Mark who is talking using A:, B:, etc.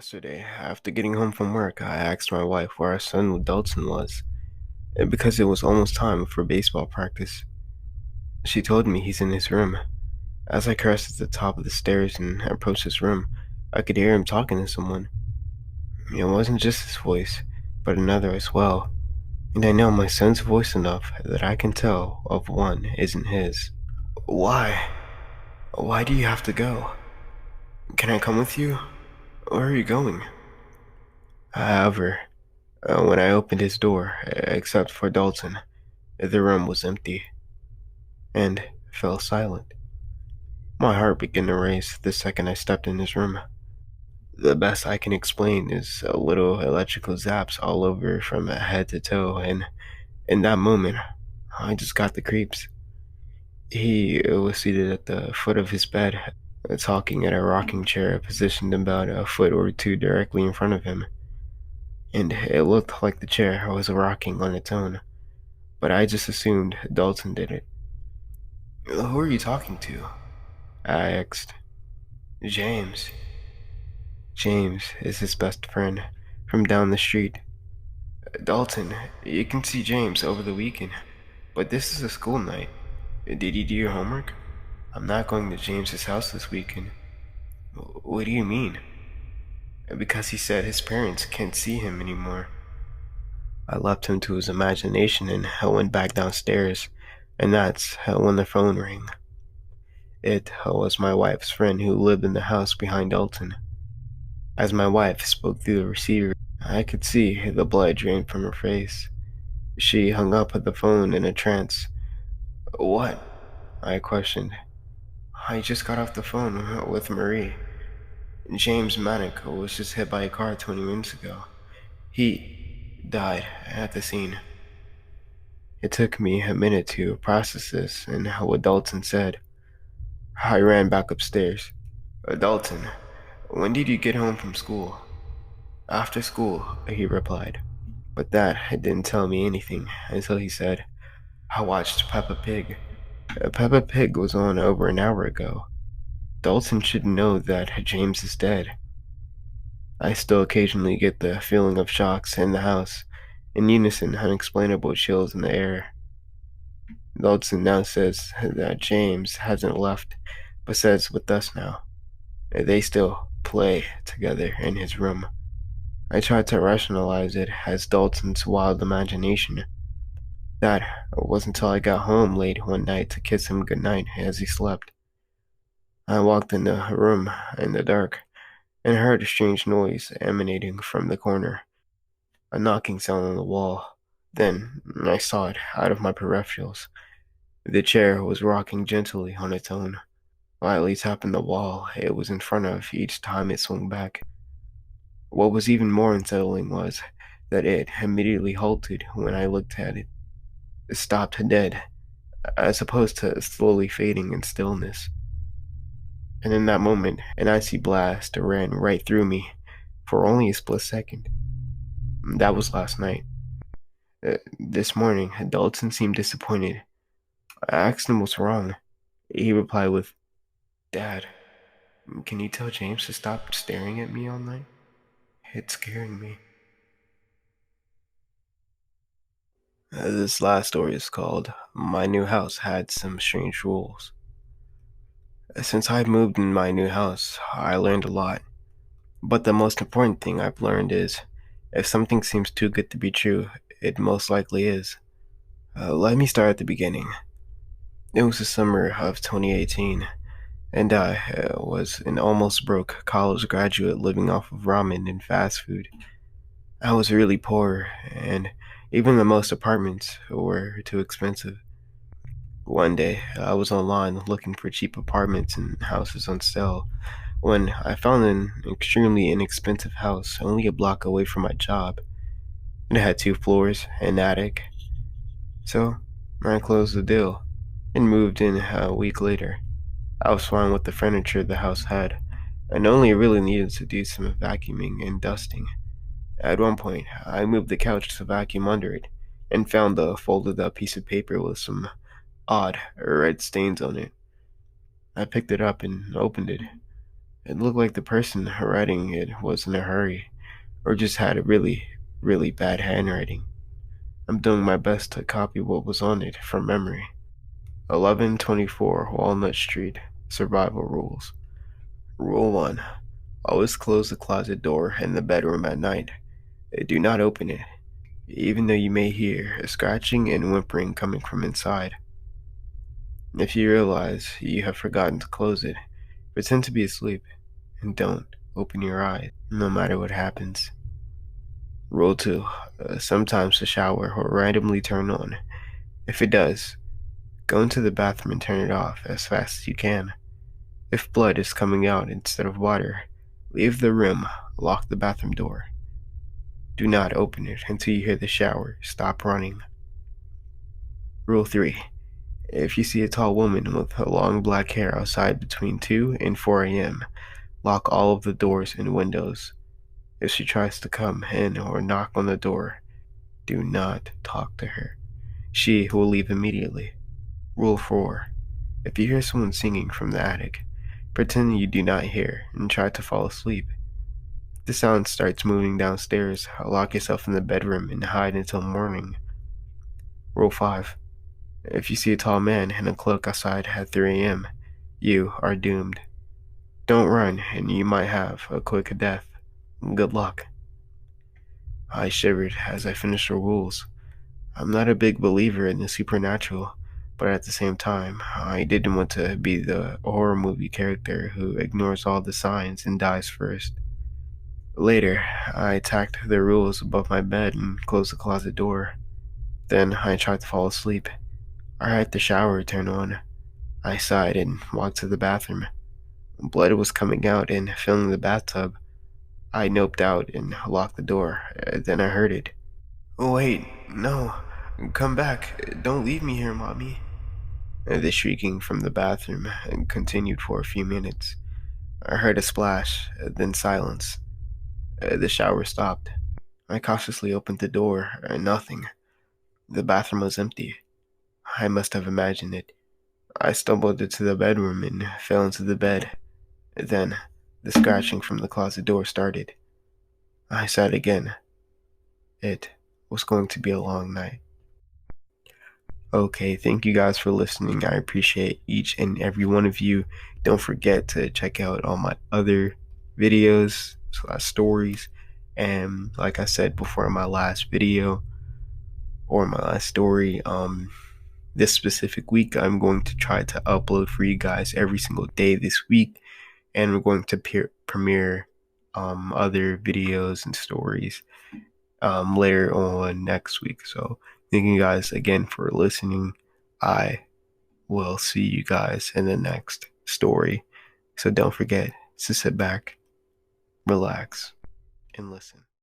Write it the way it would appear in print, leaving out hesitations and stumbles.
A: Yesterday, after getting home from work, I asked my wife where our son Dalton was, because it was almost time for baseball practice. She told me he's in his room. As I crested the top of the stairs and approached his room, I could hear him talking to someone. It wasn't just his voice, but another as well, and I know my son's voice enough that I can tell of one isn't his. Why? Why do you have to go? Can I come with you? Where are you going? However, when I opened his door, except for Dalton, the room was empty and fell silent. My heart began to race the second I stepped in his room. The best I can explain is a little electrical zaps all over from head to toe, and in that moment, I just got the creeps. He was seated at the foot of his bed, talking at a rocking chair positioned about a foot or two directly in front of him, and it looked like the chair was rocking on its own, but I just assumed Dalton did it. Who are you talking to? I asked. James. James is his best friend from down the street. Dalton, you can see James over the weekend, but this is a school night. Did you do your homework? I'm not going to James's house this weekend. What do you mean? Because he said his parents can't see him anymore. I left him to his imagination and I went back downstairs, and that's when the phone rang. It was my wife's friend who lived in the house behind Dalton. As my wife spoke through the receiver, I could see the blood drain from her face. She hung up the phone in a trance. What? I questioned. I just got off the phone with Marie. James Manick was just hit by a car 20 minutes ago. He died at the scene. It took me a minute to process this and what Dalton said. I ran back upstairs. Dalton, when did you get home from school? After school, he replied. But that didn't tell me anything until he said, I watched Peppa Pig. Peppa Pig was on over an hour ago. Dalton should know that James is dead. I still occasionally get the feeling of shocks in the house, in unison, unexplainable chills in the air. Dalton now says that James hasn't left, but says with us now. They still play together in his room. I tried to rationalize it as Dalton's wild imagination. That was until I got home late one night to kiss him goodnight as he slept. I walked in the room in the dark and heard a strange noise emanating from the corner, a knocking sound on the wall. Then I saw it out of my peripherals. The chair was rocking gently on its own, lightly tapping the wall it was in front of each time it swung back. What was even more unsettling was that it immediately halted when I looked at it. It stopped dead, as opposed to slowly fading in stillness. And in that moment, an icy blast ran right through me for only a split second. That was last night. This morning, Dalton seemed disappointed. I asked him what's wrong. He replied with, Dad, can you tell James to stop staring at me all night? It's scaring me. This last story is called My New House Had Some Strange Rules. Since I moved in my new house, I learned a lot. But the most important thing I've learned is if something seems too good to be true, it most likely is. Let me start at the beginning. It was the summer of 2018, and I was an almost broke college graduate living off of ramen and fast food. I was really poor, and even the most apartments were too expensive. One day, I was online looking for cheap apartments and houses on sale when I found an extremely inexpensive house only a block away from my job. It had 2 floors, an attic. So, I closed the deal and moved in a week later. I was fine with the furniture the house had, and only really needed to do some vacuuming and dusting. At one point, I moved the couch to vacuum under it and found a folded up piece of paper with some odd red stains on it. I picked it up and opened it. It looked like the person writing it was in a hurry or just had a really, really bad handwriting. I'm doing my best to copy what was on it from memory. 1124 Walnut Street. Survival Rules. Rule 1. Always close the closet door in the bedroom at night. Do not open it, even though you may hear a scratching and whimpering coming from inside. If you realize you have forgotten to close it, pretend to be asleep and don't open your eyes, no matter what happens. Rule 2. Sometimes the shower will randomly turn on. If it does, go into the bathroom and turn it off as fast as you can. If blood is coming out instead of water, leave the room, lock the bathroom door. Do not open it until you hear the shower stop running. Rule 3. If you see a tall woman with long black hair outside between 2 and 4 a.m., lock all of the doors and windows. If she tries to come in or knock on the door, do not talk to her. She will leave immediately. Rule 4. If you hear someone singing from the attic, pretend you do not hear and try to fall asleep. If the sound starts moving downstairs, lock yourself in the bedroom and hide until morning. Rule 5. If you see a tall man in a cloak outside at 3 a.m., you are doomed. Don't run, and you might have a quick death. Good luck. I shivered as I finished the rules. I'm not a big believer in the supernatural, but at the same time, I didn't want to be the horror movie character who ignores all the signs and dies first. Later, I tacked the rules above my bed and closed the closet door. Then I tried to fall asleep. I heard the shower turn on. I sighed and walked to the bathroom. Blood was coming out and filling the bathtub. I noped out and locked the door. Then I heard it. "Oh, wait, no. Come back. Don't leave me here, Mommy." The shrieking from the bathroom continued for a few minutes. I heard a splash, then silence. The shower stopped. I cautiously opened the door. Nothing. The bathroom was empty. I must have imagined it. I stumbled into the bedroom and fell into the bed. Then, the scratching from the closet door started. I sighed again. It was going to be a long night. Okay, thank you guys for listening. I appreciate each and every one of you. Don't forget to check out all my other videos, stories, and like I said before in my last video or my last story, this specific week I'm going to try to upload for you guys every single day this week, and we're going to premiere other videos and stories later on next week. So thank you guys again for listening. I will see you guys in the next story. So don't forget to sit back, relax, and listen.